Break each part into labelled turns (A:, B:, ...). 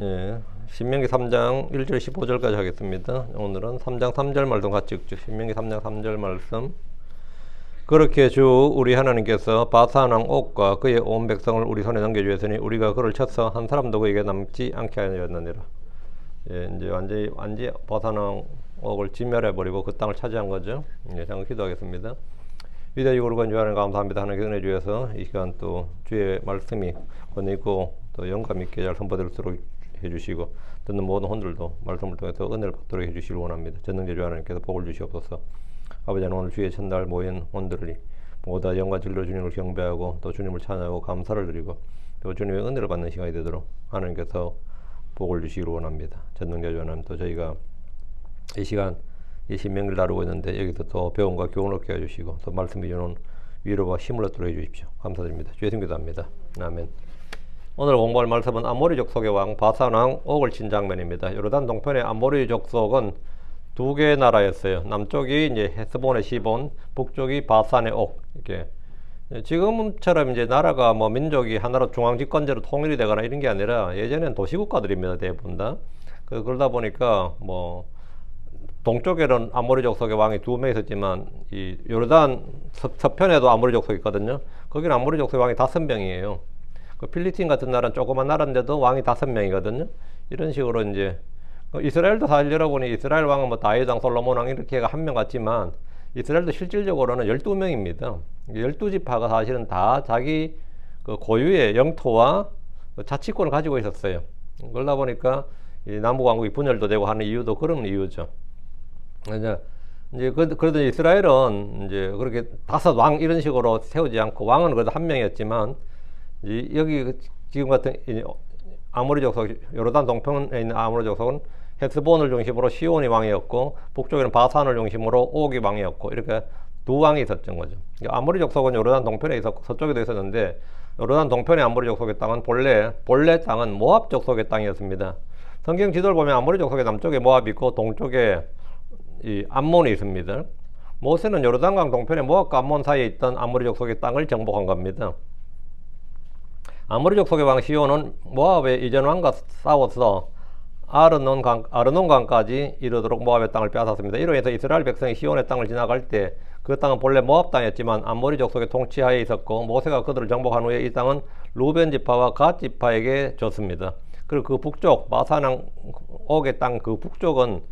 A: 예, 신명기 3장 1절 15절까지 하겠습니다. 오늘은 3장 3절 말씀 같이 읽죠. 신명기 3장 3절 말씀. 그렇게 주 우리 하나님께서 바산 왕 옥과 그의 온 백성을 우리 손에 넘겨주었으니 우리가 그를 쳐서 한 사람도 그에게 남지 않게 하였느니라. 예, 이제 완전히 바산 왕 옥을 진멸해버리고 그 땅을 차지한 거죠. 예, 잠깐 기도하겠습니다. 위대하고 거룩한 주 하나님 감사합니다. 하나님께 은혜 주셔서 이 시간 또 주의 말씀이 권위 있고 또 영감 있게 잘 선포될 수 있도록 해주시고 듣는 모든 혼들도 말씀을 통해서 은혜를 받도록 해주시길 원합니다. 전능제주 하나님께서 복을 주시옵소서. 아버지 하나님, 오늘 주의 첫날 모인 혼들이 모두 영과 진리로 주님을 경배하고 또 주님을 찬양하고 감사를 드리고 또 주님의 은혜를 받는 시간이 되도록 하나님께서 복을 주시길 원합니다. 전능제주 하나님, 또 저희가 이 시간 이 신명기를 다루고 있는데 여기서 또 배움과 교훈을 얻게 해주시고 또 말씀이 주는 위로와 힘을 얻도록 해주십시오. 감사드립니다. 주의 이름 기도합니다. 아멘. 오늘 공부할 말씀은 아모리 족속의 왕 바산 왕 옥을 친 장면입니다. 요르단 동편의 아모리 족속은 두 개의 나라였어요. 남쪽이 이제 헤스본의 시본, 북쪽이 바산의 옥. 이렇게 지금처럼 이제 나라가 뭐 민족이 하나로 중앙 집권제로 통일이 되거나 이런 게 아니라 예전엔 도시국가들입니다. 대부분 다. 그러다 보니까 뭐 동쪽에는 아모리 족속의 왕이 2명 있었지만 이 요르단 서편에도 아모리 족속이 있거든요. 거기는 아모리 족속의 왕이 5명이에요. 그 필리핀 같은 나라는 조그만 나라인데도 왕이 5명이거든요. 이런 식으로 이제 이스라엘도 사실 여러분이 이스라엘 왕은 뭐 다윗 왕, 솔로몬 왕 이렇게가 1명 같지만 이스라엘도 실질적으로는 12명입니다. 12지파가 사실은 다 자기 그 고유의 영토와 자치권을 가지고 있었어요. 그러다 보니까 이 남북왕국이 분열도 되고 하는 이유도 그런 이유죠. 이제 그래도 이스라엘은 이제 그렇게 5왕 이런 식으로 세우지 않고 왕은 그래도 1명이었지만 여기 지금 같은 아모리 족속, 요르단 동편에 있는 아모리 족속은 헤스본을 중심으로 시온이 왕이었고 북쪽에는 바산을 중심으로 옥이 왕이었고 이렇게 2왕이 있었던 거죠. 아모리 족속은 요르단 동편에 있었고 서쪽에도 있었는데 요르단 동편의 아모리 족속의 땅은 본래 땅은 모압 족속의 땅이었습니다. 성경 지도를 보면 아모리 족속의 남쪽에 모압이 있고 동쪽에 이 암몬이 있습니다. 모세는 요르단강 동편에 모압과 암몬 사이에 있던 아모리 족속의 땅을 정복한 겁니다. 아모리 족속의 왕 시온은 모압의 이전 왕과 싸워서 아르논강까지 이르도록 모압의 땅을 빼앗았습니다. 이로 인해서 이스라엘 백성이 시온의 땅을 지나갈 때 그 땅은 본래 모압 땅이었지만 아모리 족속의 통치하에 있었고 모세가 그들을 정복한 후에 이 땅은 루벤 지파와 갓 지파에게 줬습니다. 그리고 그 북쪽 바산 옥의 땅 그 북쪽은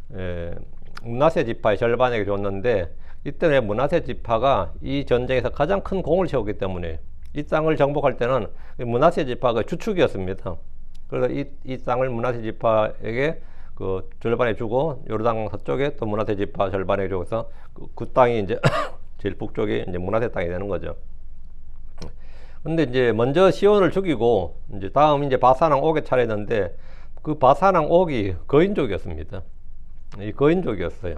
A: 므낫세 지파의 절반에게 줬는데 이때 므낫세 지파가 이 전쟁에서 가장 큰 공을 세웠기 때문에 이 땅을 정복할 때는 므낫세 지파가 주축이었습니다. 그래서 이 땅을 므낫세 지파에게 그 절반에 주고 요르단 서쪽에 또 므낫세 지파 절반에 주고서 그 땅이 이제 제일 북쪽이 이제 므낫세 땅이 되는 거죠. 근데 이제 먼저 시온을 죽이고 이제 다음 이제 바산왕 옥의 차례였는데 그 바산왕 옥이 거인족이었습니다. 이 거인족이었어요.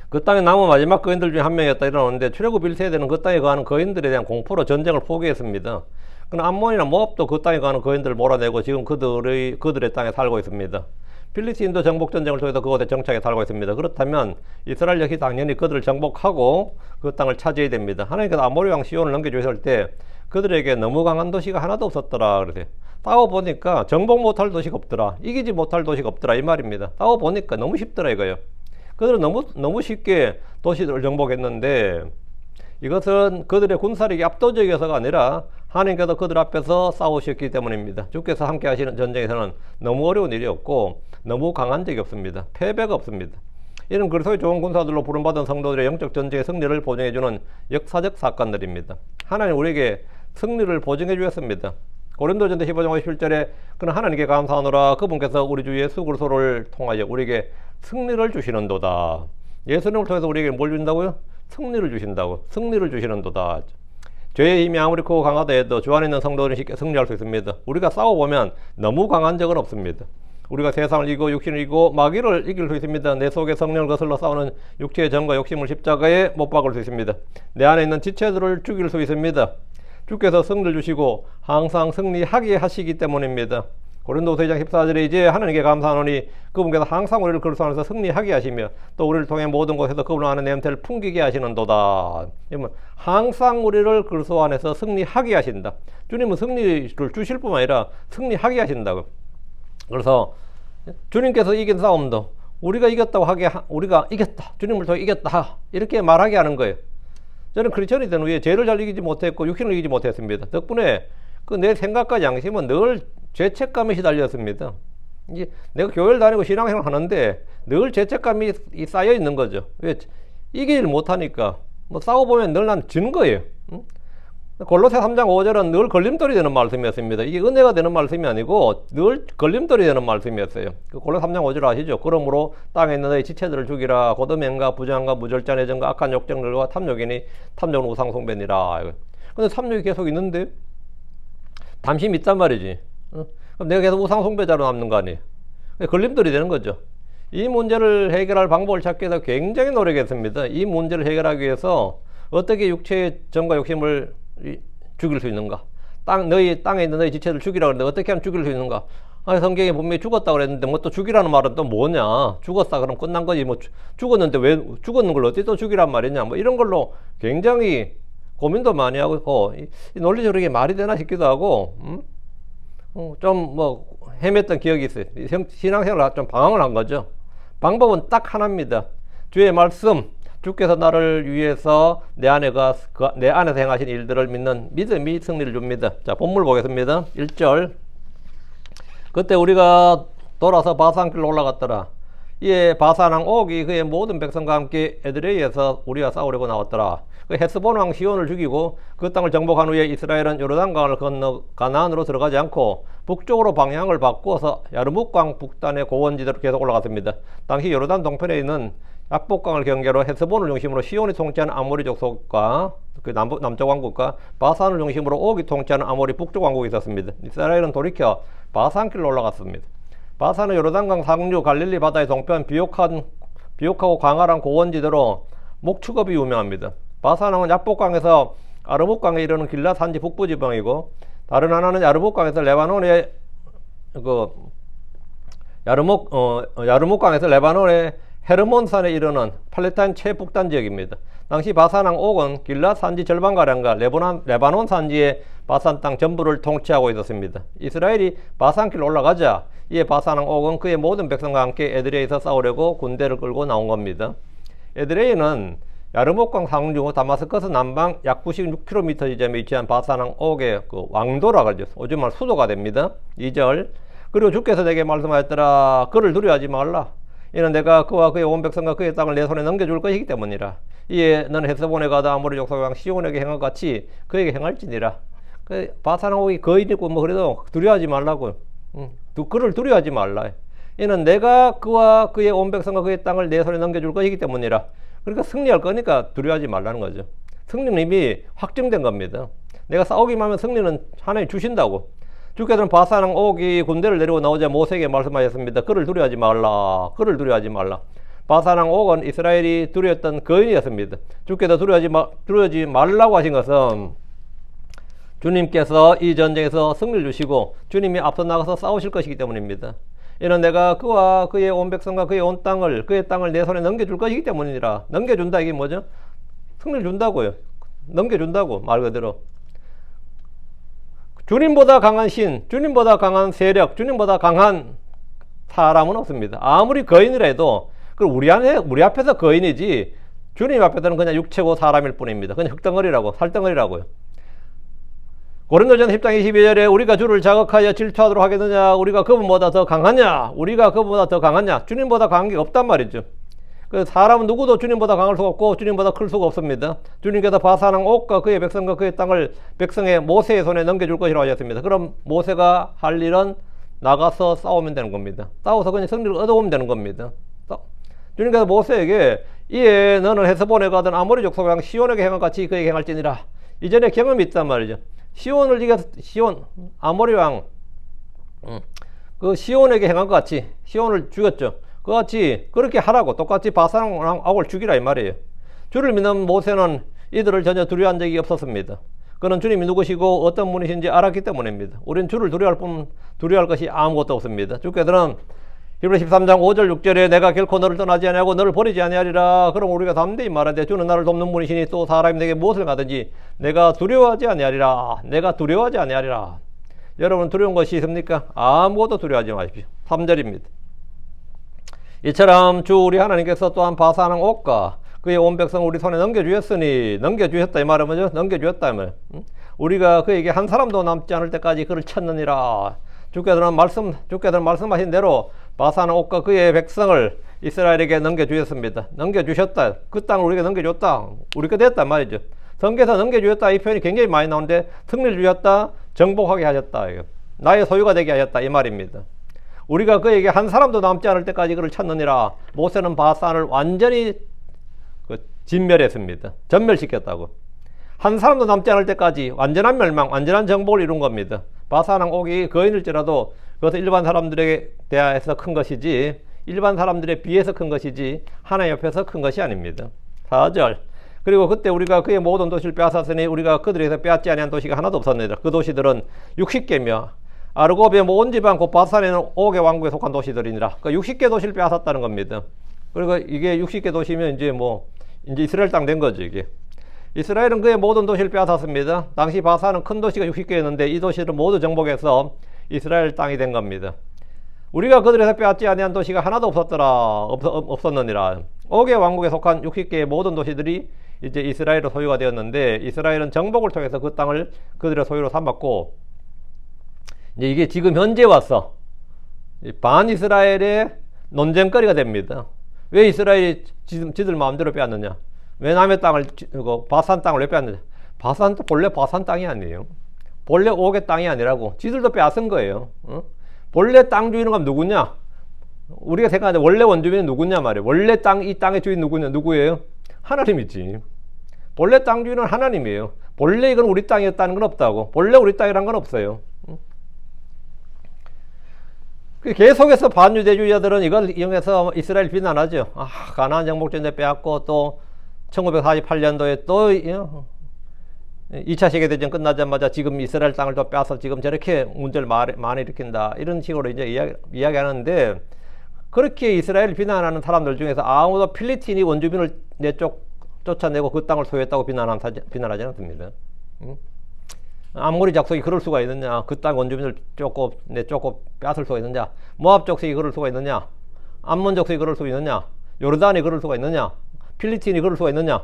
A: 그 땅에 남은 마지막 거인들 중에 1명이었다 이러는데 출애굽 1세대는 그 땅에 거하는 거인들에 대한 공포로 전쟁을 포기했습니다. 그러나 암몬이나 모압도 그 땅에 거하는 거인들을 몰아내고 지금 그들의 땅에 살고 있습니다. 필리스틴도 정복 전쟁을 통해서 그곳에 정착해 살고 있습니다. 그렇다면 이스라엘 역시 당연히 그들을 정복하고 그 땅을 차지해야 됩니다. 하나님께서 아모리 왕 시온을 넘겨주셨을 때 그들에게 너무 강한 도시가 하나도 없었더라 그러세요. 싸워보니까 정복 못할 도시가 없더라, 이기지 못할 도시가 없더라 이 말입니다. 싸워보니까 너무 쉽더라 이거요. 그들은 너무 쉽게 도시들을 정복했는데 이것은 그들의 군사력이 압도적이어서가 아니라 하나님께서 그들 앞에서 싸우셨기 때문입니다. 주께서 함께 하시는 전쟁에서는 너무 어려운 일이었고 너무 강한 적이 없습니다. 패배가 없습니다. 이런 그리스도의 좋은 군사들로 부름받은 성도들의 영적 전쟁의 승리를 보증해주는 역사적 사건들입니다. 하나님 우리에게 승리를 보증해 주셨습니다. 고린도전서 15장 57절에 그는 하나님께 감사하노라 그분께서 우리 주 예수 그리스도를 통하여 우리에게 승리를 주시는도다. 예수님을 통해서 우리에게 뭘 준다고요? 승리를 주신다고. 승리를 주시는도다. 죄의 힘이 아무리 크고 강하다 해도 주 안에 있는 성도들은 쉽게 승리할 수 있습니다. 우리가 싸워보면 너무 강한 적은 없습니다. 우리가 세상을 이기고 육신을 이기고 마귀를 이길 수 있습니다. 내 속에 성령을 거슬러 싸우는 육체의 정과 욕심을 십자가에 못 박을 수 있습니다. 내 안에 있는 지체들을 죽일 수 있습니다. 주께서 승리를 주시고 항상 승리하게 하시기 때문입니다. 고린도서 2장 14절에 이제 하나님께 감사하노니 그분께서 항상 우리를 그리스도 안에서 승리하게 하시며 또 우리를 통해 모든 곳에서 그분을 아는 냄새를 풍기게 하시는도다. 항상 우리를 그리스도 안에서 승리하게 하신다. 주님은 승리를 주실 뿐만 아니라 승리하게 하신다고. 그래서 주님께서 이긴 싸움도 우리가 이겼다고 하게 우리가 이겼다, 주님을 통해 이겼다 이렇게 말하게 하는 거예요. 저는 크리스천이 된 후에 죄를 잘 이기지 못했고 육신을 이기지 못했습니다. 덕분에 그 내 생각과 양심은 늘 죄책감에 시달렸습니다. 이제 내가 교회를 다니고 신앙생활 하는데 늘 죄책감이 쌓여 있는 거죠. 왜? 이기질 못하니까. 뭐 싸워보면 늘 난 지는 거예요. 응? 골로새 3장 5절은 늘 걸림돌이 되는 말씀이었습니다. 이게 은혜가 되는 말씀이 아니고 늘 걸림돌이 되는 말씀이었어요. 그 골로새 3장 5절 아시죠? 그러므로 땅에 있는 너희 지체들을 죽이라. 고도맹과 부정과 무절자 내정과 악한 욕정들과 탐욕이니 탐욕은 우상숭배니라. 근데 탐욕이 계속 있는데 담심이 있단 말이지. 그럼 내가 계속 우상숭배자로 남는 거 아니에요? 걸림돌이 되는 거죠. 이 문제를 해결할 방법을 찾기 위해서 굉장히 노력했습니다. 이 문제를 해결하기 위해서 어떻게 육체의 정과 욕심을 죽일 수 있는가? 너희 땅에 있는 너희 지체들 죽이라 그랬는데 어떻게 하면 죽일 수 있는가? 성경에 분명히 죽었다 그랬는데 뭐 또 죽이라는 말은 또 뭐냐? 죽었다 그럼 끝난 거지. 뭐 죽었는데 왜 죽었는 걸 어떻게 또 죽이란 말이냐? 뭐 이런 걸로 굉장히 고민도 많이 하고 있고 이 논리적으로 이게 말이 되나 싶기도 하고 좀 뭐 헤맸던 기억이 있어요. 신앙생활을 좀 방황을 한 거죠. 방법은 딱 하나입니다. 주의 말씀, 주께서 나를 위해서 내 안에서 행하신 일들을 믿는 믿음이 승리를 줍니다. 자, 본문 보겠습니다. 1절. 그때 우리가 돌아서 바산길로 올라갔더라. 이에 바산왕 옥이 그의 모든 백성과 함께 에드레이에서 우리와 싸우려고 나왔더라. 그 헤스본 왕 시온을 죽이고 그 땅을 정복한 후에 이스라엘은 요르단강을 건너 가나안으로 들어가지 않고 북쪽으로 방향을 바꾸어서 야르묵강 북단의 고원지대로 계속 올라갔습니다. 당시 요르단 동편에 있는 약복강을 경계로 헤스본을 중심으로 시온이 통치하는 아모리 족속과 그 남쪽 왕국과 바산을 중심으로 옥이 통치하는 아모리 북쪽 왕국이 있었습니다. 이스라엘은 돌이켜 바산길로 올라갔습니다. 바산은 요르단강 상류 갈릴리 바다의 동편 비옥하고 광활한 고원지대로 목축업이 유명합니다. 바산왕은 약복강에서 아르묵강에 이르는 길라 산지 북부 지방이고 다른 하나는 야르묵강에서 레바논의 야르묵강에서 레바논의 헤르몬산에 이르는 팔레타인 최북단 지역입니다. 당시 바산왕 옥은 길라 산지 절반가량과 레바논 산지의 바산 땅 전부를 통치하고 있었습니다. 이스라엘이 바산길로 올라가자 이에 바산왕 옥은 그의 모든 백성과 함께 에드레이에서 싸우려고 군대를 끌고 나온 겁니다. 에드레이는 야르묵강 상류 다마스커스 남방 약 96km 지점에 위치한 바산왕 옥의 그 왕도라 그러죠. 요즘 말 수도가 됩니다. 2절. 그리고 주께서 내게 말씀하였더라. 그를 두려워하지 말라. 이는 내가 그와 그의 온 백성과 그의 땅을 내 손에 넘겨줄 것이기 때문이라. 이에 너는 헤스본에 가다 아모리 족속 왕 시온에게 행한 같이 그에게 행할지니라. 그 바산왕 옥이 거인이고 뭐 그래도 두려워하지 말라고. 그를 두려워하지 말라. 이는 내가 그와 그의 온 백성과 그의 땅을 내 손에 넘겨줄 것이기 때문이라. 그러니까 승리할 거니까 두려워하지 말라는 거죠. 승리는 이미 확정된 겁니다. 내가 싸우기만 하면 승리는 하나님 주신다고. 주께서는 바산왕 옥이 군대를 데리고 나오자 모세에게 말씀하셨습니다. 그를 두려워하지 말라. 그를 두려워하지 말라. 바산왕 옥은 이스라엘이 두려웠던 거인이었습니다. 주께서 두려워하지 말라고 하신 것은 주님께서 이 전쟁에서 승리를 주시고 주님이 앞서 나가서 싸우실 것이기 때문입니다. 이는 내가 그와 그의 온 백성과 그의 온 땅을 그의 땅을 내 손에 넘겨줄 것이기 때문이라. 넘겨준다 이게 뭐죠? 승리를 준다고요. 넘겨준다고 말 그대로. 주님보다 강한 신, 주님보다 강한 세력, 주님보다 강한 사람은 없습니다. 아무리 거인이라도 우리 앞에서 거인이지 주님 앞에서는 그냥 육체고 사람일 뿐입니다. 그냥 흙덩어리라고 살덩어리라고요. 고린도전서 10장 22절에 우리가 주를 자극하여 질투하도록 하겠느냐, 우리가 그분보다 더 강하냐, 우리가 그분보다 더 강하냐, 주님보다 강한 게 없단 말이죠. 그 사람은 누구도 주님보다 강할 수가 없고 주님보다 클 수가 없습니다. 주님께서 바산왕 옥과 그의 백성과 그의 땅을 백성의 모세의 손에 넘겨줄 것이라고 하셨습니다. 그럼 모세가 할 일은 나가서 싸우면 되는 겁니다. 싸워서 그냥 승리를 얻어오면 되는 겁니다. 주님께서 모세에게 이에 너는 헤스본에 가든 아모리 족속 왕 시온에게 행한 같이 그에게 행할지니라. 이전에 경험이 있단 말이죠. 시온을 이겨서 아모리 왕 그 시온에게 행한 것 같이 시온을 죽였죠. 그같이 그렇게 하라고 똑같이 바산왕 옥을 죽이라 이 말이에요. 주를 믿는 모세는 이들을 전혀 두려워한 적이 없었습니다. 그는 주님이 누구시고 어떤 분이신지 알았기 때문입니다. 우리는 주를 두려워할 것이 아무것도 없습니다. 주께서는 히브리 13장 5절 6절에 내가 결코 너를 떠나지 아니하고 너를 버리지 아니하리라. 그럼 우리가 담대히 말하되 주는 나를 돕는 분이시니 또 사람이 내게 무엇을 가든지 내가 두려워하지 아니하리라. 내가 두려워하지 아니하리라. 여러분 두려운 것이 있습니까? 아무것도 두려워하지 마십시오. 3절입니다. 이처럼 주 우리 하나님께서 또한 바사랑 옥과 그의 온 백성 우리 손에 넘겨주셨으니, 넘겨주셨다 이 말은 뭐죠? 넘겨주었다 이 말. 우리가 그에게 한 사람도 남지 않을 때까지 그를 찾느니라. 주께서는 말씀하신 대로 바사는 옥과 그의 백성을 이스라엘에게 넘겨주셨습니다. 넘겨주셨다. 그 땅을 우리가 넘겨줬다. 우리가 됐단 말이죠. 성경에서 넘겨주셨다 이 표현이 굉장히 많이 나오는데, 승리를 주셨다, 정복하게 하셨다, 나의 소유가 되게 하셨다 이 말입니다. 우리가 그에게 한 사람도 남지 않을 때까지 그를 찾느니라. 모세는 바산을 완전히 진멸했습니다. 전멸시켰다고. 한 사람도 남지 않을 때까지 완전한 멸망, 완전한 정복을 이룬 겁니다. 바산왕 옥이 거인일지라도 그것은 일반 사람들에게 대하여서 큰 것이지, 일반 사람들에 비해서 큰 것이지 하나님 옆에서 큰 것이 아닙니다. 4절. 그리고 그때 우리가 그의 모든 도시를 빼앗았으니 우리가 그들에서 빼앗지 아니한 도시가 하나도 없었느니라. 그 도시들은 60개며 아르고비의 온 지방 곧 바산에는 옥의 왕국에 속한 도시들이니라. 그러니까 60개 도시를 빼앗았다는 겁니다. 그리고 이게 60개 도시면 이제 이제 이스라엘 땅 된 거죠, 이게. 이스라엘은 그의 모든 도시를 빼앗았습니다. 당시 바산은 큰 도시가 60개였는데 이 도시를 모두 정복해서 이스라엘 땅이 된 겁니다. 우리가 그들에서 빼앗지 아니한 도시가 하나도 없었느니라. 옥의 왕국에 속한 60개의 모든 도시들이 이제 이스라엘의 소유가 되었는데, 이스라엘은 정복을 통해서 그 땅을 그들의 소유로 삼았고, 이제 이게 지금 현재 와서 반이스라엘의 논쟁거리가 됩니다. 왜 이스라엘이 지들 마음대로 빼앗느냐? 왜 남의 땅을, 바산 땅을 왜 빼앗느냐? 바산도 본래 바산 땅이 아니에요. 본래 옥의 땅이 아니라고. 지들도 빼앗은 거예요. 본래 땅 주인은 누구냐? 우리가 생각하는데 원래 원주민은 누구냐 말이에요. 원래 이 땅의 주인 누구예요? 하나님이지. 본래 땅 주인은 하나님이에요. 본래 이건 우리 땅이었다는 건 없다고. 본래 우리 땅이란 건 없어요. 계속해서 반유대주의자들은 이걸 이용해서 이스라엘 비난하죠. 가나안 정복전에 빼앗고 또 1948년도에 또 2차 세계대전 끝나자마자 지금 이스라엘 땅을 또 빼앗아 지금 저렇게 문제를 많이 일으킨다. 이런 식으로 이제 이야기하는데, 그렇게 이스라엘 비난하는 사람들 중에서 아무도 필리핀이 원주민을 쫓아내고 그 땅을 소유했다고 비난하지 않습니다. 암모리 족속이 그럴 수가 있느냐? 그 땅 원주민을 쫓고 빼앗을 수가 있느냐? 모압 족속이 그럴 수가 있느냐? 암몬 족속이 그럴 수가 있느냐? 요르단이 그럴 수가 있느냐? 필리핀이 그럴 수가 있느냐?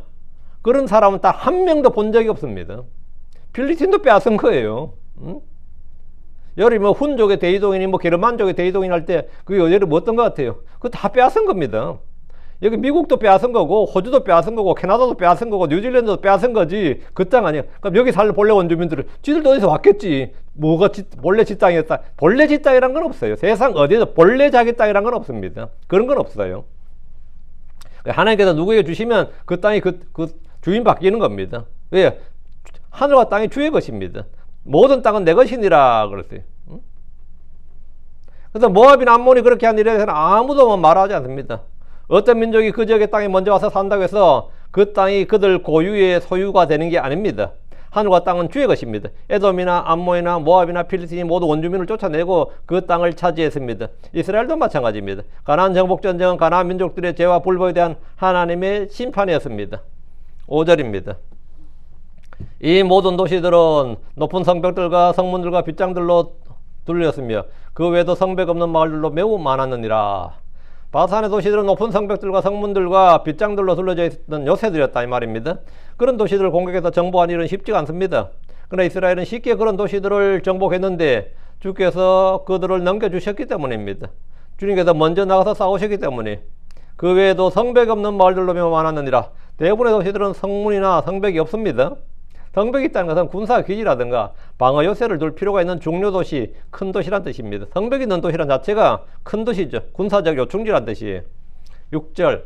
A: 그런 사람은 딱 한 명도 본 적이 없습니다. 필리핀도 빼앗은 거예요. 여기 훈족의 대이동인이 게르만족의 대이동인 할 때 그게 여기를 뭐 어떤 것 같아요? 그거 다 빼앗은 겁니다. 여기 미국도 빼앗은 거고, 호주도 빼앗은 거고, 캐나다도 빼앗은 거고, 뉴질랜드도 빼앗은 거지. 그 땅 아니야. 그럼 여기 살 본래 원주민들은 지들도 어디서 왔겠지. 본래 지 땅이었다. 본래 지 땅이란 건 없어요. 세상 어디에도 본래 자기 땅이란 건 없습니다. 그런 건 없어요. 하나님께서 누구에게 주시면 그 땅이 그 주인 바뀌는 겁니다. 왜? 하늘과 땅이 주의 것입니다. 모든 땅은 내 것이니라 그랬어요. 그래서 모압이나 암몬이 그렇게 한 일에 대해서는 아무도 말하지 않습니다. 어떤 민족이 그 지역의 땅에 먼저 와서 산다고 해서 그 땅이 그들 고유의 소유가 되는 게 아닙니다. 하늘과 땅은 주의 것입니다. 에돔이나 암몬이나 모압이나 필리핀이 모두 원주민을 쫓아내고 그 땅을 차지했습니다. 이스라엘도 마찬가지입니다. 가나안 정복전쟁은 가나안 민족들의 죄와 불법에 대한 하나님의 심판이었습니다. 5절입니다. 이 모든 도시들은 높은 성벽들과 성문들과 빗장들로 둘렸으며 그 외에도 성벽 없는 마을들로 매우 많았느니라. 바산의 도시들은 높은 성벽들과 성문들과 빗장들로 둘러져 있던 요새들이었다 이 말입니다. 그런 도시들을 공격해서 정복한 일은 쉽지가 않습니다. 그러나 이스라엘은 쉽게 그런 도시들을 정복했는데 주께서 그들을 넘겨주셨기 때문입니다. 주님께서 먼저 나가서 싸우셨기 때문에. 그 외에도 성벽이 없는 마을들로 매우 많았느니라. 대부분의 도시들은 성문이나 성벽이 없습니다. 성벽이 있다는 것은 군사 기지라든가 방어 요새를 둘 필요가 있는 중요 도시, 큰 도시란 뜻입니다. 성벽이 있는 도시란 자체가 큰 도시죠. 군사적 요충지란 뜻이에요. 6절.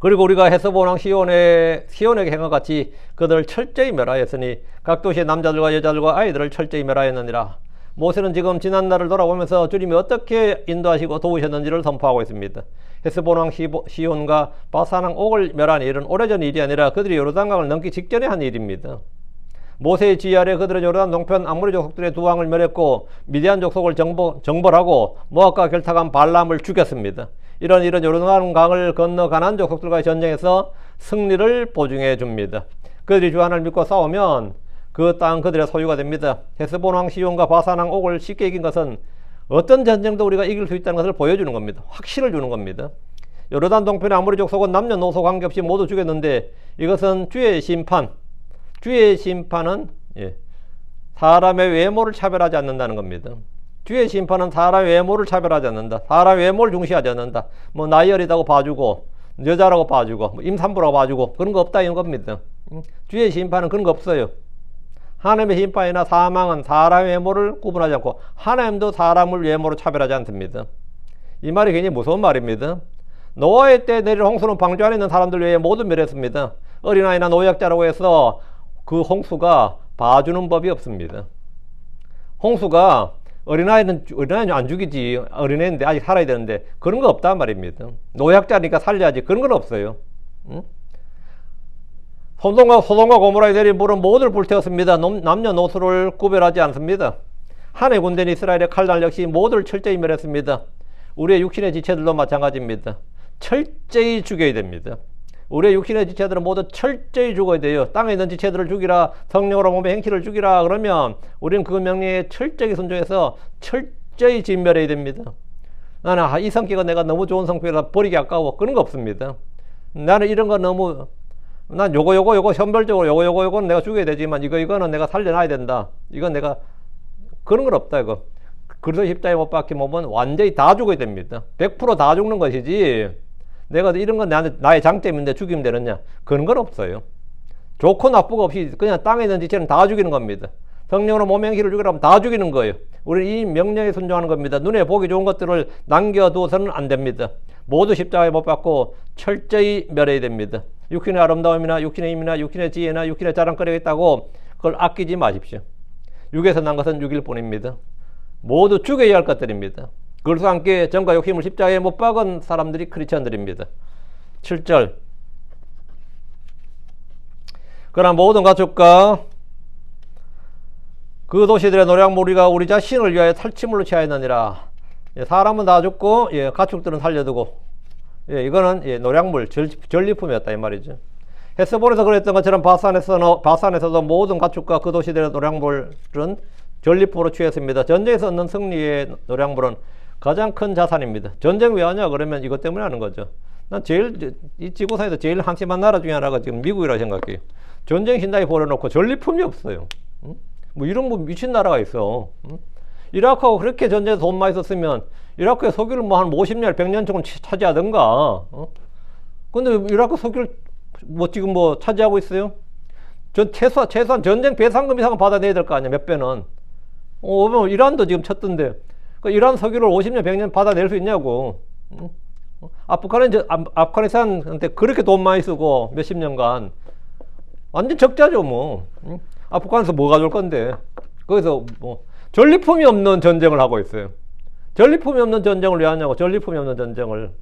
A: 그리고 우리가 헤스본 왕 시온에게 행한 같이 그들을 철저히 멸하였으니 각 도시의 남자들과 여자들과 아이들을 철저히 멸하였느니라. 모세는 지금 지난 날을 돌아보면서 주님이 어떻게 인도하시고 도우셨는지를 선포하고 있습니다. 헤스본 왕 시온과 바산 왕 옥을 멸한 일은 오래전 일이 아니라 그들이 요르단강을 넘기 직전에 한 일입니다. 모세의 지휘 아래 그들은 요르단 동편 아모리 족속들의 두 왕을 멸했고 미디안 족속을 정벌하고 모압과 결탁한 발람을 죽였습니다. 이런 일은 요르단강을 건너 가나안 족속들과의 전쟁에서 승리를 보증해 줍니다. 그들이 주 하나님을 믿고 싸우면 그 땅 그들의 소유가 됩니다. 헤스본 왕 시온과 바산 왕 옥을 쉽게 이긴 것은 어떤 전쟁도 우리가 이길 수 있다는 것을 보여주는 겁니다. 확신을 주는 겁니다. 요르단 동편의 아모리 족속은 남녀노소 관계없이 모두 죽였는데 이것은 주의 심판, 주의 심판은 사람의 외모를 차별하지 않는다는 겁니다. 주의 심판은 사람의 외모를 차별하지 않는다. 사람의 외모를 중시하지 않는다. 뭐 나이 어리다고 봐주고 여자라고 봐주고 뭐 임산부라고 봐주고 그런 거 없다 이런 겁니다. 주의 심판은 그런 거 없어요. 하나님의 심판이나 사망은 사람의 외모를 구분하지 않고 하나님도 사람을 외모로 차별하지 않습니다. 이 말이 굉장히 무서운 말입니다. 노아의 때 내릴 홍수는 방주 안에 있는 사람들 외에 모두 멸했습니다. 어린아이나 노약자라고 해서 그 홍수가 봐주는 법이 없습니다. 홍수가 어린아이는 안 죽이지. 어린애인데 아직 살아야 되는데 그런 거 없단 말입니다. 노약자니까 살려야지. 그런 건 없어요. 응? 소돔과 고모라에 내린 물은 모두를 불태웠습니다. 남녀노소를 구별하지 않습니다. 한해 군대인 이스라엘의 칼날 역시 모두를 철저히 멸했습니다. 우리의 육신의 지체들도 마찬가지입니다. 철저히 죽여야 됩니다. 우리의 육신의 지체들은 모두 철저히 죽어야 돼요. 땅에 있는 지체들을 죽이라, 성령으로 몸의 행실을 죽이라 그러면 우리는 그 명령에 철저히 순종해서 철저히 진멸해야 됩니다. 나는 이 성격은 내가 너무 좋은 성격이라 버리기 아까워. 그런 거 없습니다. 나는 이런 거 너무 난 요거 현별적으로 요거는 내가 죽여야 되지만 이거는 내가 살려놔야 된다. 이건 내가 그런 건 없다 이거. 그래서 십자가에 못 박히면 완전히 다 죽어야 됩니다. 100% 다 죽는 것이지 내가 이런 건 나의 장점인데 죽이면 되느냐 그런 건 없어요. 좋고 나쁘고 없이 그냥 땅에 있는 지체는 다 죽이는 겁니다. 성령으로 몸의 행실을 죽이라면 다 죽이는 거예요. 우리는 이 명령에 순종하는 겁니다. 눈에 보기 좋은 것들을 남겨두어서는 안 됩니다. 모두 십자가에 못 박고 철저히 멸해야 됩니다. 육신의 아름다움이나 육신의 힘이나 육신의 지혜나 육신의 자랑거리가 있다고 그걸 아끼지 마십시오. 육에서 난 것은 육일 뿐입니다. 모두 죽여야 할 것들입니다. 그것과 함께 정과 욕심을 십자가에 못 박은 사람들이 크리스천들입니다. 7절 그러나 모든 가축과 그 도시들의 노략무리가 우리 자신을 위하여 탈취물로 취하였느니라. 사람은 다 죽고 가축들은 살려두고 이거는 노략물 전리품이었다 이 말이죠. 헤스본에서 그랬던 것처럼 바산에서도 모든 가축과 그 도시들의 노략물은 전리품으로 취했습니다. 전쟁에서 얻는 승리의 노략물은 가장 큰 자산입니다. 전쟁 왜 하냐 그러면 이것 때문에 하는 거죠. 난 이 지구상에서 제일 한심한 나라 중에 하나가 지금 미국이라고 생각해요. 전쟁 신나게 벌여놓고 전리품이 없어요. 응? 뭐 이런 뭐 미친 나라가 있어. 응? 이라크하고 그렇게 전쟁에서 돈 많이 썼으면 이라크의 석유를 뭐 한 50년, 100년 정도 차지하던가. 근데 이라크 석유를 뭐 지금 뭐 차지하고 있어요? 최소한 전쟁 배상금 이상은 받아내야 될 거 아니야, 몇 배는. 이란도 지금 쳤던데. 그 이란 석유를 50년, 100년 받아낼 수 있냐고. 아프가니스탄한테 그렇게 돈 많이 쓰고 몇십 년간. 완전 적자죠, 뭐. 아프간에서 뭐 가져올 건데. 거기서 뭐, 전리품이 없는 전쟁을 하고 있어요. 전리품이 없는 전쟁을 왜 하냐고, 전리품이 없는 전쟁을.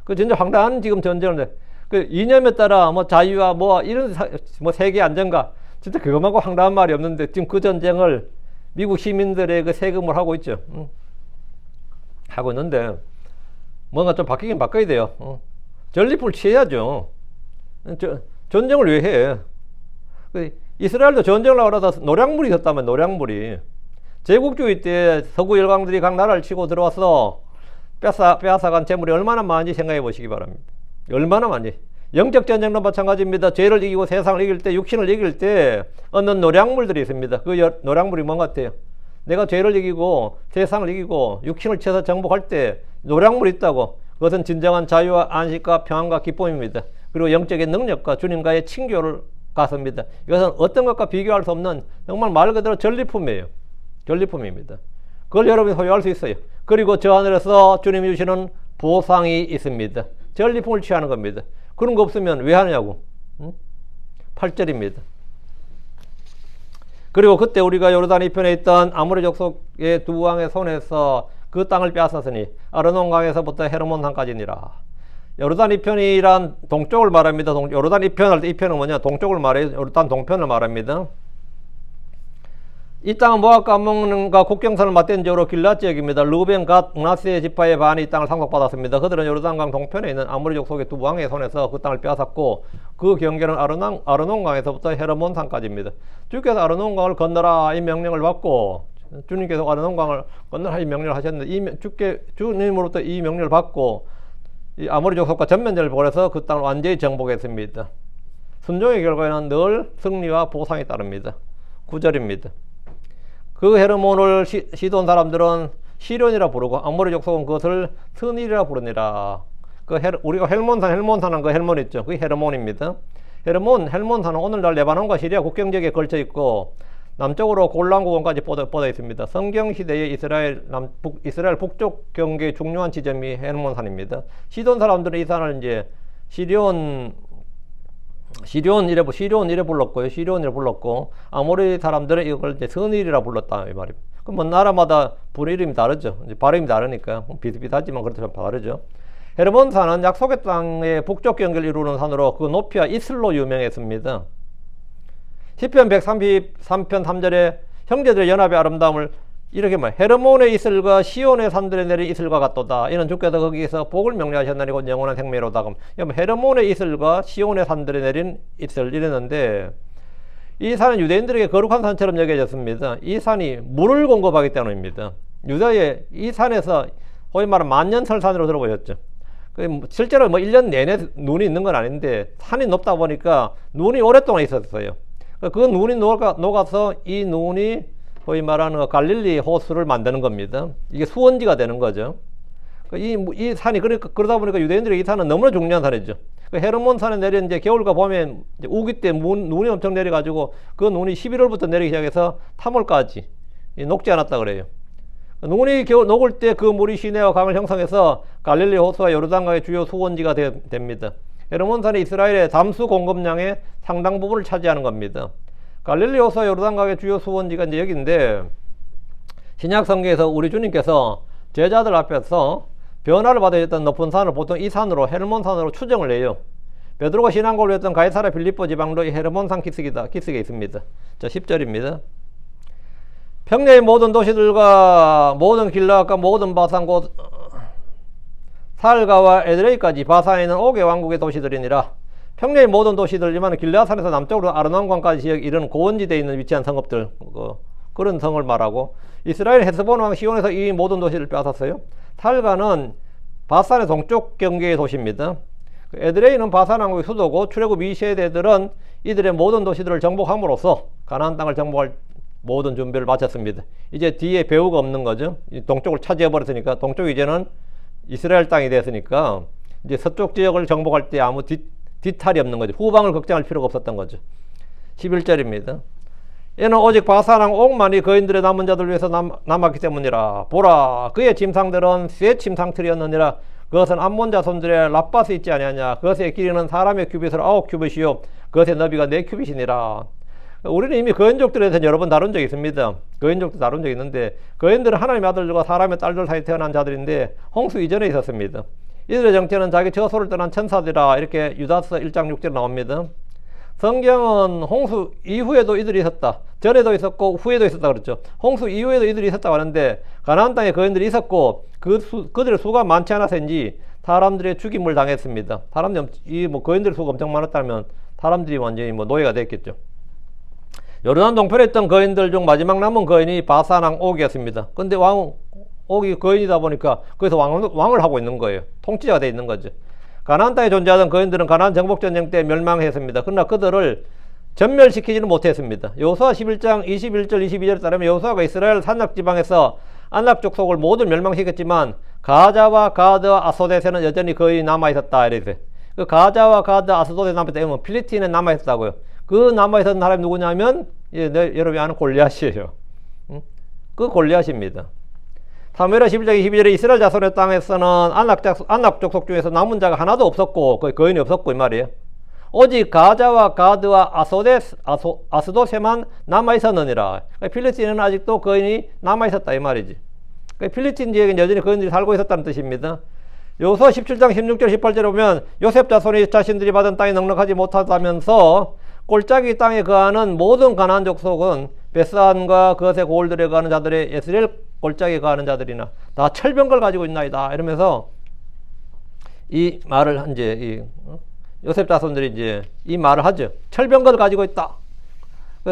A: 그 진짜 황당한 지금 전쟁을, 그 이념에 따라 뭐 자유와 뭐 이런 뭐 세계 안정과 진짜 그것만고 황당한 말이 없는데 지금 그 전쟁을 미국 시민들의 그 세금을 하고 있죠. 하고 있는데 뭔가 좀 바뀌긴 바꿔야 돼요. 전리품을 취해야죠. 전쟁을 왜 해? 이스라엘도 전쟁을 하려다 노략물이 있었다면 노략물이 제국주의 때 서구 열강들이 각 나라를 치고 들어와서 빼앗아간 재물이 얼마나 많은지 생각해 보시기 바랍니다. 얼마나 많이. 영적 전쟁도 마찬가지입니다. 죄를 이기고 세상을 이길 때, 육신을 이길 때 얻는 노략물들이 있습니다. 그 노략물이 뭔 같아요? 내가 죄를 이기고 세상을 이기고 육신을 쳐서 정복할 때 노략물이 있다고. 그것은 진정한 자유와 안식과 평안과 기쁨입니다. 그리고 영적인 능력과 주님과의 친교를 갖습니다. 이것은 어떤 것과 비교할 수 없는 정말 말 그대로 전리품이에요. 전리품입니다. 그걸 여러분이 소유할 수 있어요. 그리고 저 하늘에서 주님이 주시는 보상이 있습니다. 전리품을 취하는 겁니다. 그런 거 없으면 왜 하느냐고. 8절입니다. 그리고 그때 우리가 요르단 이편에 있던 아모리 족속의 두 왕의 손에서 그 땅을 빼앗았으니 아르논 강에서부터 헤르몬 산까지니라. 요르단 이편이란 동쪽을 말합니다. 요르단 이편 할 때 이편은 뭐냐? 동쪽을 말해요. 요르단 동편을 말합니다. 이 땅은 모압과 암몬과 국경선을 맞댄 지역으로 길앗 지역입니다. 르우벤, 갓, 므낫세 지파의 반이 이 땅을 상속받았습니다. 그들은 요르단강 동편에 있는 아모리 족속의 두 왕의 손에서 그 땅을 빼앗았고 그 경계는 아르논강에서부터 헤르몬 산까지입니다. 주께서 아르논강을 건너라 이 명령을 받고 주님께서 아르논강을 건너라 이 명령을 하셨는데 주님으로부터 이 명령을 받고 이 아모리 족속과 전면전을 벌여서 그 땅을 완전히 정복했습니다. 순종의 결과에는 늘 승리와 보상이 따릅니다. 9절입니다. 그 헤르몬을 시돈 사람들은 시련이라 부르고 아모리 족속은 그것을 스닐이라 부르니라. 우리가 헬몬산은 그 헬몬 있죠. 그게 헤르몬입니다. 헬몬산은 오늘날 레바논과 시리아 국경지역에 걸쳐 있고 남쪽으로 골란구원까지 뻗어 있습니다. 성경 시대의 이스라엘 북쪽 경계의 중요한 지점이 헬몬산입니다. 시돈 사람들은 이 산을 이제 시리온 이래 불렀고 아모리 사람들은 이걸 이제 스닐이라 불렀다 이 말입니다. 그럼 뭐 나라마다 부르 이름이 다르죠. 이제 발음이 다르니까 비슷비슷하지만 그렇게 좀 다르죠. 헤르몬산은 약속의 땅의 북쪽 경계를 이루는 산으로 그 높이와 이슬로 유명했습니다. 시편 133편 3절에 형제들의 연합의 아름다움을 이렇게 말 헤르몬의 이슬과 시온의 산들에 내린 이슬과 같도다. 이는 주께서 거기에서 복을 명령하셨나니 곧 영원한 생명이로다. 그럼 헤르몬의 이슬과 시온의 산들에 내린 이슬 이랬는데 이 산은 유대인들에게 거룩한 산처럼 여겨졌습니다. 이 산이 물을 공급하기 때문입니다. 유다의 이 산에서 소위 말하는 만년설산으로 들어보셨죠. 실제로 뭐 1년 내내 눈이 있는 건 아닌데 산이 높다 보니까 눈이 오랫동안 있었어요. 그 눈이 녹아서 이 눈이 소위 말하는 갈릴리 호수를 만드는 겁니다. 이게 수원지가 되는 거죠. 이 산이 그러다 보니까 유대인들이 이 산은 너무나 중요한 산이죠. 헤르몬 산에 내린 이제 겨울과 봄에 이제 우기 때 눈이 엄청 내려가지고 그 눈이 11월부터 내리기 시작해서 3월까지 녹지 않았다 그래요. 눈이 녹을 때 그 물이 시내와 강을 형성해서 갈릴리 호수와 요르단강의 주요 수원지가 됩니다. 헤르몬 산이 이스라엘의 담수 공급량의 상당 부분을 차지하는 겁니다. 갈릴리 호수와 요르단강의 주요 수원지가 이제 여기인데 신약 성경에서 우리 주님께서 제자들 앞에서 변화를 받으셨던 높은 산을 보통 이 산으로 헤르몬 산으로 추정을 해요. 베드로가 신앙고를 했던 가이사랴 빌립보 지방도 이 헤르몬 산 기슭에 있습니다. 자 10절입니다. 평야의 모든 도시들과 모든 길라앗과 모든 바산 곧 살가와 에드레이까지 바산에 있는 옥의 왕국의 도시들이니라. 평야의 모든 도시들이지만 길라앗산에서 남쪽으로 아르논강까지 지역 이르는 고원지대에 있는 위치한 성읍들 그런 성을 말하고 이스라엘 헤스본 왕 시온에서 이 모든 도시를 빼앗았어요. 살가는 바산의 동쪽 경계의 도시입니다. 에드레이는 바산 왕국의 수도고 출애굽 2세대들은 이들의 모든 도시들을 정복함으로써 가나안 땅을 정복할 모든 준비를 마쳤습니다. 이제 뒤에 배후가 없는 거죠. 동쪽을 차지해 버렸으니까 동쪽이 이제는 이스라엘 땅이 됐으니까 이제 서쪽 지역을 정복할 때 아무 뒤탈이 없는 거죠. 후방을 걱정할 필요가 없었던 거죠. 11절입니다. 이는 오직 바산왕 옥만이 거인들의 남은 자들 위해서 남았기 때문이라. 보라 그의 짐상들은 쇠 침상틀이었느니라. 그것은 암몬 자손들의 랍바스 있지 아니하냐. 그것의 길이는 사람의 큐빗으로 9큐빗이요 그것의 너비가 4큐빗이니라. 우리는 이미 거인족들에 대해서 여러 번 다룬 적이 있습니다. 거인족도 다룬 적이 있는데 거인들은 하나님의 아들들과 사람의 딸들 사이에 태어난 자들인데 홍수 이전에 있었습니다. 이들의 정체는 자기 처소를 떠난 천사들이라 이렇게 유다서 1장 6절에 나옵니다. 성경은 홍수 이후에도 이들이 있었다. 전에도 있었고 후에도 있었다 그랬죠. 홍수 이후에도 이들이 있었다고 하는데 가나안 땅에 거인들이 있었고 그들의 수가 많지 않아서인지 사람들의 죽임을 당했습니다. 사람들이 거인들의 수가 엄청 많았다면 사람들이 완전히 노예가 됐겠죠. 요르단 동편에 있던 거인들 중 마지막 남은 거인이 바산왕 옥이었습니다. 근데 옥이 거인이다 보니까 거기서 왕을 하고 있는 거예요. 통치자가 되어 있는 거죠. 가나안 땅에 존재하던 거인들은 가나안 정복전쟁 때 멸망했습니다. 그러나 그들을 전멸시키지는 못했습니다. 여호수아 11장 21절 22절에 따르면 여호수아가 이스라엘 산악지방에서 안락 족속을 모두 멸망시켰지만 가자와 가드와 아소댓에는 여전히 거인이 남아있었다. 이랬어요. 그 가자와 가드 아스돗에 남아있다면 필리틴에 남아있었다고요. 그 남아있었던 사람이 누구냐면 여러분이 아는 골리앗이에요. 그 골리앗입니다. 사무엘하 11장 22절에 이스라엘 자손의 땅에서는 안락 족속 중에서 남은 자가 하나도 없었고 거의 거인이 없었고 이 말이에요. 오직 가자와 가드와 아스돗에만 남아있었느니라. 필리스틴은 아직도 거인이 남아있었다 이 말이지. 필리스틴 지역에 여전히 거인들이 살고 있었다는 뜻입니다. 여호수아 17장 16절 18절에 보면 요셉 자손이 자신들이 받은 땅이 넉넉하지 못하다면서 골짜기 땅에 거하는 모든 가나안 족속은 베스안과 그것의 고을들에 가는 자들의 예스렐 골짜기에 가는 자들이나 다 철병걸 가지고 있나이다. 이러면서 이 말을 이제 요셉 자손들이 이제 이 말을 하죠. 철병걸 가지고 있다.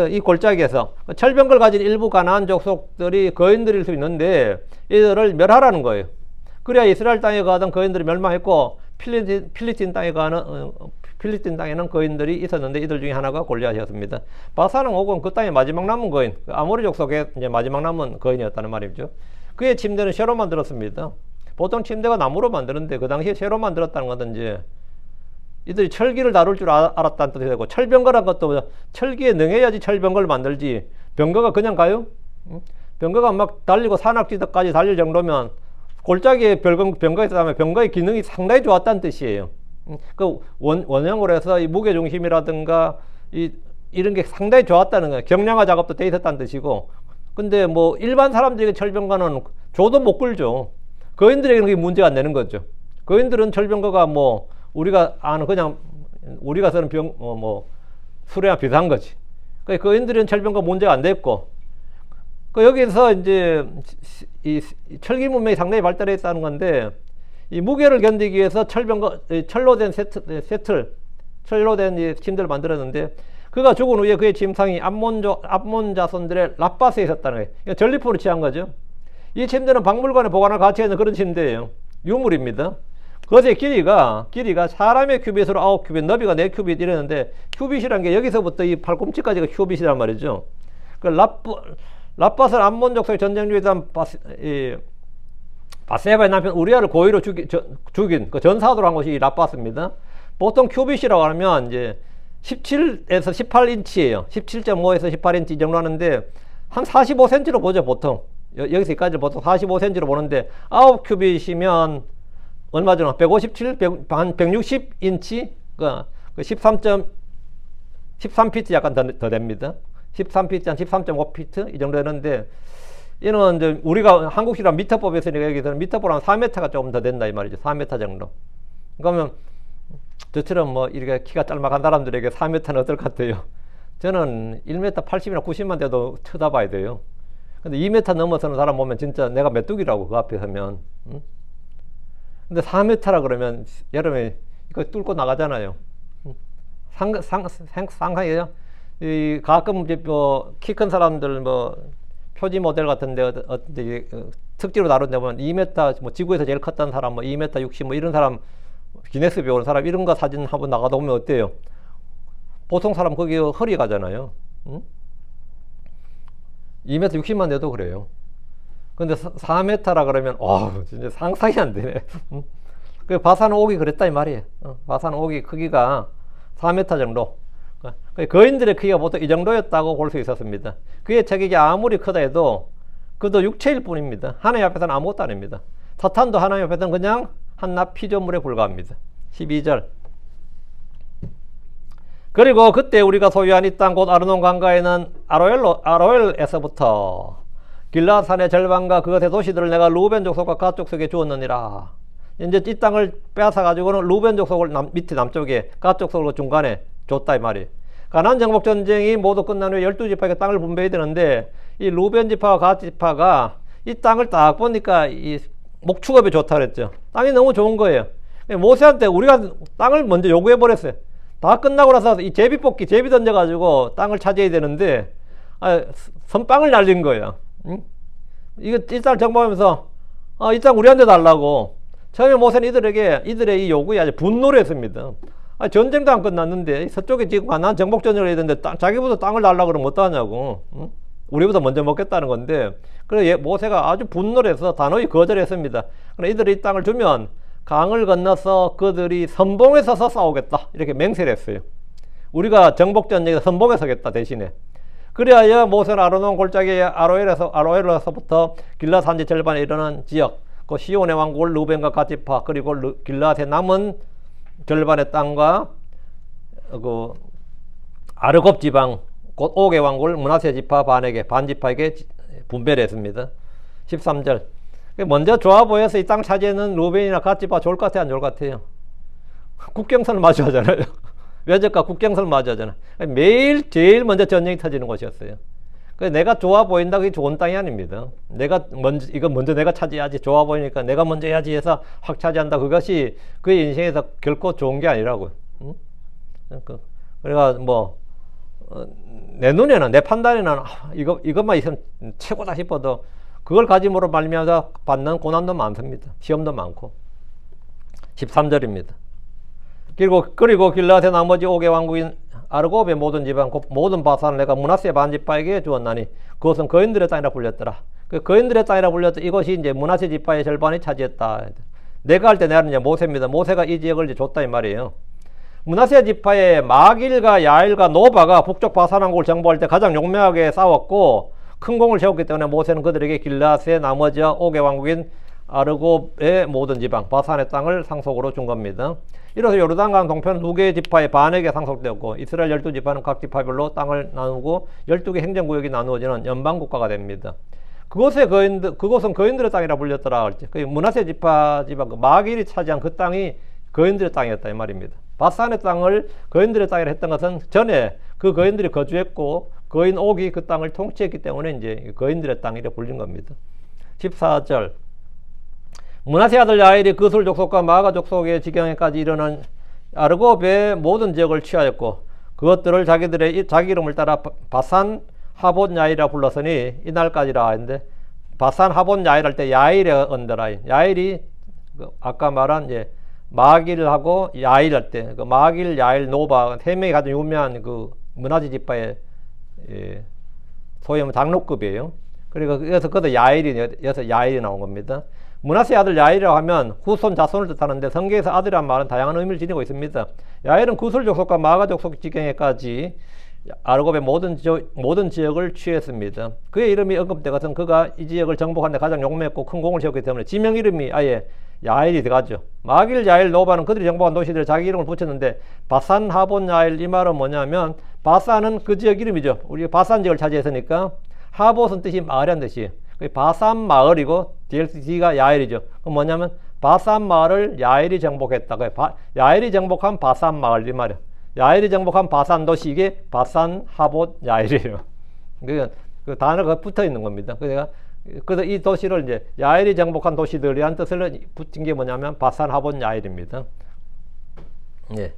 A: 이 골짜기에서 철병걸 가진 일부 가나안 족속들이 거인들일 수 있는데 이들을 멸하라는 거예요. 그래야 이스라엘 땅에 가던 거인들이 멸망했고 필리스틴 땅에는 거인들이 있었는데 이들 중에 하나가 골리앗이었습니다. 바사는 옥은 그 땅의 마지막 남은 거인, 아모리 족속의 이제 마지막 남은 거인이었다는 말이죠. 그의 침대는 쇠로 만들었습니다. 보통 침대가 나무로 만드는데 그 당시에 쇠로 만들었다는 것은 이제 이들이 철기를 다룰 줄 알았다는 뜻이 되고, 철병거란 것도 철기에 능해야지 철병거를 만들지, 병거가 그냥 가요? 병거가 막 달리고 산악지대까지 달릴 정도면 골짜기에 병거가 있었다면 병거의 기능이 상당히 좋았다는 뜻이에요. 그 원형으로 해서 이 무게중심이라든가 이런 게 상당히 좋았다는 거예요. 경량화 작업도 돼 있었다는 뜻이고. 근데 뭐 일반 사람들에게 철병거는 줘도 못 끌죠. 거인들에게는 그게 문제가 안 되는 거죠. 거인들은 철병거가 뭐 우리가 아는 그냥 우리가 쓰는 수레랑 비슷한 거지. 그 거인들은 철병거 문제가 안 됐고, 여기서 이제 이 철기 문명이 상당히 발달해 있다는 건데, 이 무게를 견디기 위해서 철로 된 철로 된 침대를 만들었는데, 그가 죽은 후에 그의 침상이 암몬 자손들의 랍바스에 있었다는 거예요. 그러니까 전리품으로 취한 거죠. 이 침대는 박물관에 보관할 가치가 있는 그런 침대예요. 유물입니다. 그것의 길이가 사람의 큐빗으로 9큐빗, 너비가 4큐빗 이랬는데, 큐빗이란 게 여기서부터 이 팔꿈치까지가 큐빗이란 말이죠. 그 랍바스는 암몬 족속의 전쟁 중에 바세바의 남편 우리아를 고의로 죽인 그 전사도로 한 것이 이 랍바스입니다. 보통 큐빗이라고 하면 이제 17에서 18인치예요. 17.5에서 18인치 이 정도 하는데, 한 45cm로 보죠, 보통. 여기서 여기까지 보통 45cm로 보는데, 9큐빗이면 얼마죠? 157, 160인치? 그 13피트 약간 더 됩니다. 13피트, 한 13.5피트? 이 정도 되는데, 이는 이제 우리가 한국식으로 미터법에서 여기서는 미터법은 4m가 조금 더 된다, 이 말이죠. 4m 정도. 그러면, 저처럼 뭐, 이렇게 키가 짤막한 사람들에게 4m는 어떨 것 같아요? 저는 1m 80이나 90만 돼도 쳐다봐야 돼요. 근데 2m 넘어서는 사람 보면 진짜 내가 메뚜기라고, 그 앞에 서면. 응? 근데 4m라 그러면 여름에 이거 뚫고 나가잖아요. 상상해요. 이 가끔 이제 키 큰 사람들 표지 모델 같은데 특지로 다룬데 보면 2m 뭐 지구에서 제일 컸다는 사람 2m 60 이런 사람 기네스북에 오는 사람 이런 거 사진 한번 나가다 보면 어때요? 보통 사람 거기 허리 가잖아요. 2m 60만 돼도 그래요. 근데 4m라 그러면 진짜 상상이 안 되네. 그 바사는 옥이 그랬다 이 말이에요. 바사는 옥이 크기가 4m 정도. 거인들의 크기가 보통 이 정도였다고 볼 수 있었습니다. 그의 체격이 아무리 크다 해도 그도 육체일 뿐입니다. 하나님 앞에서는 아무것도 아닙니다. 사탄도 하나님 앞에서는 그냥 한낱 피조물에 불과합니다. 12절. 그리고 그때 우리가 소유한 이 땅 곧 아르논 강가에는 아로엘에서부터 길라앗 산의 절반과 그것의 도시들을 내가 루벤 족속과 갓 족속에 주었느니라. 이제 이 땅을 빼앗아 가지고는 루벤 족속을 밑에 남쪽에, 갓 족속을 중간에 줬다 이 말이. 가나안 정복 전쟁이 모두 끝난 후에 12지파에게 땅을 분배해야 되는데, 이 루벤 지파와 갓 지파가 이 땅을 딱 보니까 이 목축업에 좋다 그랬죠. 땅이 너무 좋은 거예요. 모세한테 우리가 땅을 먼저 요구해 버렸어요. 다 끝나고 나서 이 제비 던져 가지고 땅을 차지해야 되는데 선빵을 날린 거예요. 이거 이 땅을 정복하면서 이 땅 우리한테 달라고. 처음에 모세는 이들의 이 요구에 아주 분노를 했습니다. 전쟁도 안 끝났는데 서쪽에 지금 가나안 정복 전쟁을 해야 되는데 자기보다 땅을 달라고 그러면 어떠하냐고. 우리보다 먼저 먹겠다는 건데, 그래서 모세가 아주 분노를 해서 단호히 거절했습니다. 그러나 이들이 이 땅을 주면 강을 건너서 그들이 선봉에 서서 싸우겠다 이렇게 맹세를 했어요. 우리가 정복 전쟁에서 선봉에 서겠다 대신에. 그래야 모세는 아르논 골짜기 아로엘에서부터 길라앗 산지 절반에 이르는 지역, 그 시온의 왕국을 루벤과 갓지파 그리고 길라앗의 남은 절반의 땅과 그 아르곱 지방 곧 옥의 왕국을 므낫세 지파 반지파에게 분배를 했습니다. 13절. 먼저 좋아 보여서 이 땅 차지에는 루벤이나 갓지파 좋을 것 같아요, 안 좋을 것 같아요? 국경선을 마주하잖아요. 외적과 국경선을 마주하잖아요. 매일 제일 먼저 전쟁이 터지는 곳이었어요. 그 내가 좋아 보인다, 그게 좋은 땅이 아닙니다. 내가 먼저, 이거 먼저 내가 차지해야지, 좋아 보이니까 내가 먼저 해야지 해서 확 차지한다. 그것이 그의 인생에서 결코 좋은 게 아니라고요. 응? 그러니까 뭐, 내 눈에는, 내 판단에는 이것만 있으면 최고다 싶어도 그걸 가짐으로 말미암아 받는 고난도 많습니다. 시험도 많고. 13절입니다. 그리고 길라앗의 나머지 5개 왕국인 아르고브의 모든 지방 모든 바산을 내가 므낫세 반지파에게 주었나니 그것은 거인들의 땅이라 불렸더라. 그 거인들의 땅이라 불렸다. 이것이 이제 므낫세 지파의 절반이 차지했다. 내가 할 때 내가 이제 모세입니다. 모세가 이 지역을 이제 줬다 이 말이에요. 므낫세 지파의 마길과 야일과 노바가 북쪽 바산 왕국을 정복할 때 가장 용맹하게 싸웠고 큰 공을 세웠기 때문에 모세는 그들에게 길라앗의 나머지 5개 왕국인 아르고브의 모든 지방 바산의 땅을 상속으로 준 겁니다. 이로써 요르단강 동편 2개의 지파의 반에게 상속되었고 이스라엘 12지파는 각 지파별로 땅을 나누고 12개 행정구역이 나누어지는 연방국가가 됩니다. 그곳은 거인들의 땅이라 불렸더라. 그 므낫세 지파 지방 그 마길이 차지한 그 땅이 거인들의 땅이었다 이 말입니다. 바산의 땅을 거인들의 땅이라 했던 것은 전에 그 거인들이 거주했고 거인 옥이 그 땅을 통치했기 때문에 이제 거인들의 땅이라 불린 겁니다. 14절 므낫세 아들 야일이 그술 족속과 마가 족속의 지경에까지 이르는 아르고브의 모든 지역을 취하였고 그것들을 자기 이름을 따라 바산 하봇 야일이라 불렀으니 이날까지라 했는데 바산 하봇 야일 할 때 야일의 언더라. 야일이 아까 말한 이제 마길하고 야일 할 때 그 마길 야일 노바 세 명이 가장 유명한 그 므낫세 지파의 소위 말하면 장로급이에요. 그리고 여기서 그것도 여기서 야일이 나온 겁니다. 므낫세 아들 야일이라고 하면 후손 자손을 뜻하는데 성경에서 아들이란 말은 다양한 의미를 지니고 있습니다. 야일은 구술 족속과 마가 족속 지경에까지 아르고브의 모든 지역을 취했습니다. 그의 이름이 언급된 것은 그가 이 지역을 정복하는 데 가장 용맹했고 큰 공을 세웠기 때문에 지명 이름이 아예 야일이 들어가죠. 마길, 야일, 노바는 그들이 정복한 도시들에 자기 이름을 붙였는데 바산, 하본, 야일 이 말은 뭐냐면 바산은 그 지역 이름이죠. 우리가 바산 지역을 차지했으니까 하봇은 뜻이 마을이란 뜻이에요. 바산 마을이고 DLC가 야일이죠. 그럼 뭐냐면 바산 마을을 야일이 정복했다. 야일이 정복한 바산 마을 이 말이에요. 야일이 정복한 바산 도시 이게 바산 하봇 야일이에요. 그 단어가 붙어 있는 겁니다. 그래서 이 도시를 이제 야일이 정복한 도시들이란 뜻을 붙인 게 뭐냐면 바산 하봇 야일입니다. 예.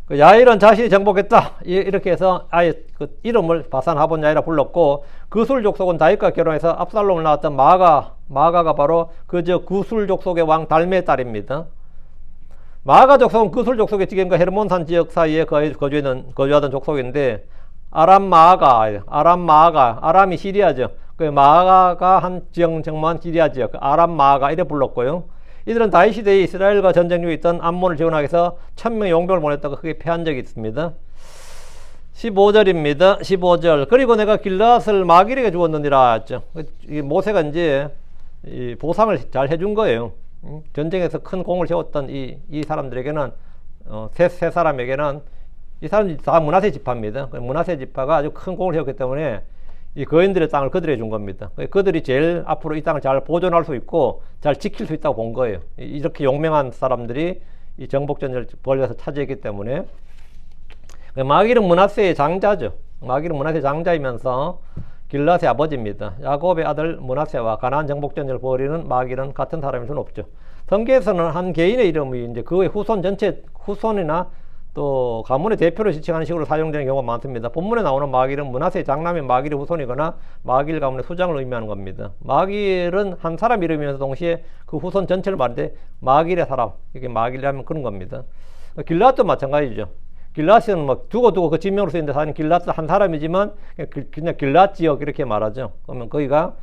A: 그 야일은 자신이 정복했다 이렇게 해서 아예 그 이름을 바산 하본 야일이라 불렀고 그술 족속은 다윗과 결혼해서 압살롬을 낳았던 마가가 바로 그저 구술 족속의 왕 달메의 딸입니다. 마가 족속은 그술 족속의 지경과 헤르몬산 지역 사이에 거주하던 족속인데 아람이 시리아죠. 그 마가가 한 지역 정만 시리아 지역 아람 마가 이래 불렀고요. 이들은 다윗 시대에 이스라엘과 전쟁 중에 있던 암몬을 지원하기 위해서 1000명의 용병을 보냈다가 크게 패한 적이 있습니다. 15절입니다. 15절 그리고 내가 길라앗을 마길에게 주었느니라 했죠. 모세가 이제 이 보상을 잘 해준 거예요. 전쟁에서 큰 공을 세웠던 이 사람들에게는 세 사람에게는 이 사람들이 다 므낫세 지파입니다. 므낫세 지파가 아주 큰 공을 세웠기 때문에 이 거인들의 땅을 그들에게 준 겁니다. 그들이 제일 앞으로 이 땅을 잘 보존할 수 있고 잘 지킬 수 있다고 본 거예요. 이렇게 용맹한 사람들이 이 정복전을 벌여서 차지했기 때문에 마길은 므낫세의 장자죠. 마길은 므낫세의 장자이면서 길라앗의 아버지입니다. 야곱의 아들 므낫세와 가나안 정복전을 벌이는 마길은 같은 사람일 수는 없죠. 성경에서는 한 개인의 이름이 이제 그의 후손이나 또 가문의 대표를 지칭하는 식으로 사용되는 경우가 많습니다. 본문에 나오는 마길은 므낫세의 장남인 마길의 후손이거나 마길 가문의 수장을 의미하는 겁니다. 마길은 한 사람 이름이면서 동시에 그 후손 전체를 말하는데 마길의 사람, 이게 마길이라면 그런 겁니다. 길라앗도 마찬가지죠. 길라앗은 뭐 두고 그 지명으로 쓰이는데 사실 길라앗 한 사람이지만 그냥 길라앗 지역 이렇게 말하죠. 그러면 거기가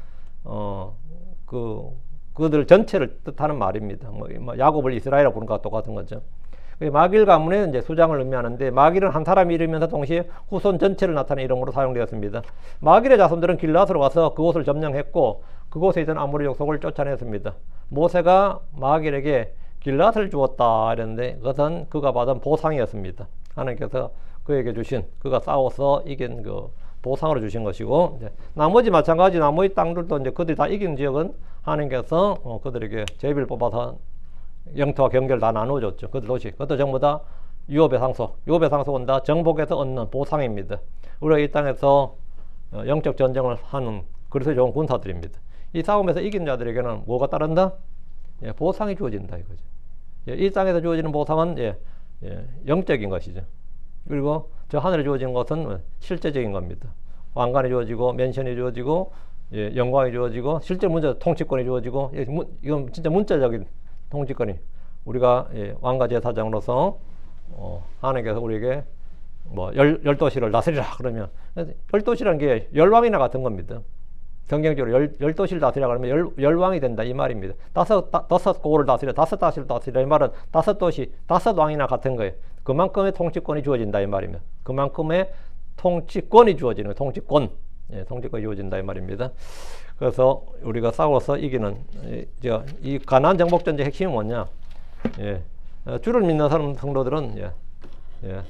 A: 그들 전체를 뜻하는 말입니다. 뭐 야곱을 이스라엘이라고 부르는 것과 똑같은 거죠. 마길 가문의 이제 수장을 의미하는데 마길은 한 사람이 이름이면서 동시에 후손 전체를 나타내는 이름으로 사용되었습니다. 마길의 자손들은 길라앗으로 가서 그곳을 점령했고 그곳에 있던 아모리 족속을 쫓아냈습니다. 모세가 마길에게 길라앗을 주었다 이랬는데 그것은 그가 받은 보상이었습니다. 하나님께서 그에게 주신 그가 싸워서 이긴 그 보상으로 주신 것이고 나머지 마찬가지 나머지 땅들도 이제 그들이 다 이긴 지역은 하나님께서 그들에게 제비를 뽑아서 영토와 경계를 다 나눠줬죠. 그들 도시 그것도 전부 다 유업의 상속은 다 정복에서 얻는 보상입니다. 우리가 이 땅에서 영적 전쟁을 하는 그래서 좋은 군사들입니다. 이 싸움에서 이긴 자들에게는 뭐가 따른다? 예, 보상이 주어진다 이거죠. 예, 이 땅에서 주어지는 보상은 영적인 것이죠. 그리고 저 하늘에 주어지는 것은 실제적인 겁니다. 왕관이 주어지고 맨션이 주어지고 영광이 주어지고 실제 문제 통치권이 주어지고 이건 진짜 문자적인 통치권이 우리가 왕과 제사장으로서 하나님께서 우리에게 뭐 열도시를 다스리라 그러면 열도시라는 게 열왕이나 같은 겁니다. 성경적으로 열도시를 다스리라 그러면 열왕이 된다 이 말입니다. 다섯 고을을 다스리라 다섯 도시를 다스리라 이 말은 다섯 도시 다섯 왕이나 같은 거예요. 그만큼의 통치권이 주어진다 이 말입니다. 그만큼의 통치권이 주어지는 통치권 통치권이 주어진다 이 말입니다. 그래서 우리가 싸워서 이기는 이 가나안 정복 전쟁의 핵심이 뭐냐? 주를 믿는 성도들은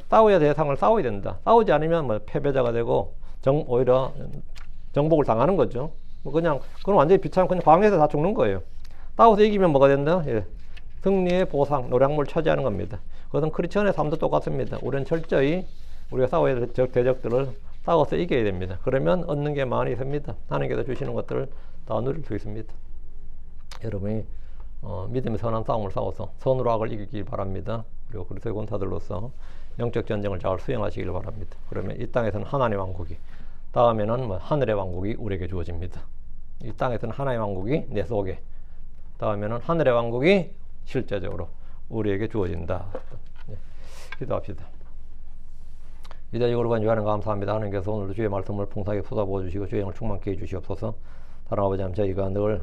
A: 싸워야 대상을 싸워야 된다. 싸우지 않으면 뭐 패배자가 되고 오히려 정복을 당하는 거죠. 그건 완전히 비참한 그냥 광야에서 다 죽는 거예요. 싸워서 이기면 뭐가 된다? 승리의 보상, 노량물 차지하는 겁니다. 그것은 크리스천의 삶도 똑같습니다. 우리는 철저히 우리가 싸워야 될 대적들을 싸워서 이겨야 됩니다. 그러면 얻는 게 많이 있습니다. 하나님께서 주시는 것들을 다 누릴 수 있습니다. 여러분이 믿음의 선한 싸움을 싸워서 선으로 악을 이기길 바랍니다. 그리고 그리스도의 군사들로서 영적 전쟁을 잘 수행하시길 바랍니다. 그러면 이 땅에서는 하나님의 왕국이 다음에는 하늘의 왕국이 우리에게 주어집니다. 이 땅에서는 하나님의 왕국이 내 속에 다음에는 하늘의 왕국이 실제적으로 우리에게 주어진다. 기도합시다. 이대적으로 간주하는 감사합니다. 하나님께서 오늘도 주의 말씀을 풍성하게 쏟아부어 주시고 주의 영을 충만케 해주시옵소서. 다른 아버지 하나님 저희가 늘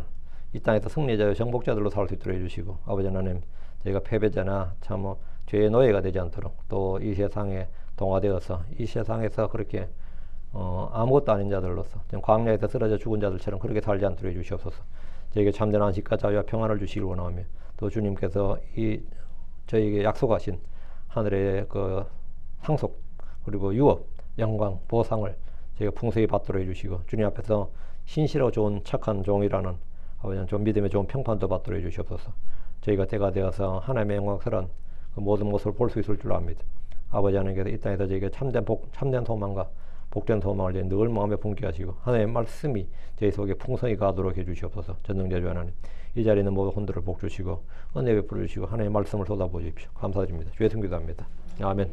A: 이 땅에서 승리자요 정복자들로 살 수 있도록 해주시고 아버지 하나님 저희가 패배자나 참 죄의 노예가 되지 않도록 또 이 세상에 동화되어서 이 세상에서 그렇게 아무것도 아닌 자들로서 광야에서 쓰러져 죽은 자들처럼 그렇게 살지 않도록 해주시옵소서. 저에게 참된 안식과 자유와 평안을 주시길 원하며 또 주님께서 저에게 약속하신 하늘의 그 상속 그리고 유업, 영광, 보상을 저희가 풍성히 받도록 해주시고 주님 앞에서 신실하고 좋은 착한 종이라는 아버지 좀 믿음의 좋은 평판도 받도록 해주시옵소서. 저희가 때가 되어서 하나님의 영광스러운 그 모든 것을 볼 수 있을 줄 압니다. 아버지 하나님께서 이 땅에서 저희가 참된 소망과 복된 소망을 늘 마음에 품게 하시고 하나님의 말씀이 저희 속에 풍성히 가도록 해주시옵소서. 전능자주 하나님 이 자리에 있는 모든 혼들을 복 주시고 은혜 베풀어 주시고 하나님의 말씀을 쏟아부어 주십시오. 감사드립니다. 주의 성기도합니다. 아멘.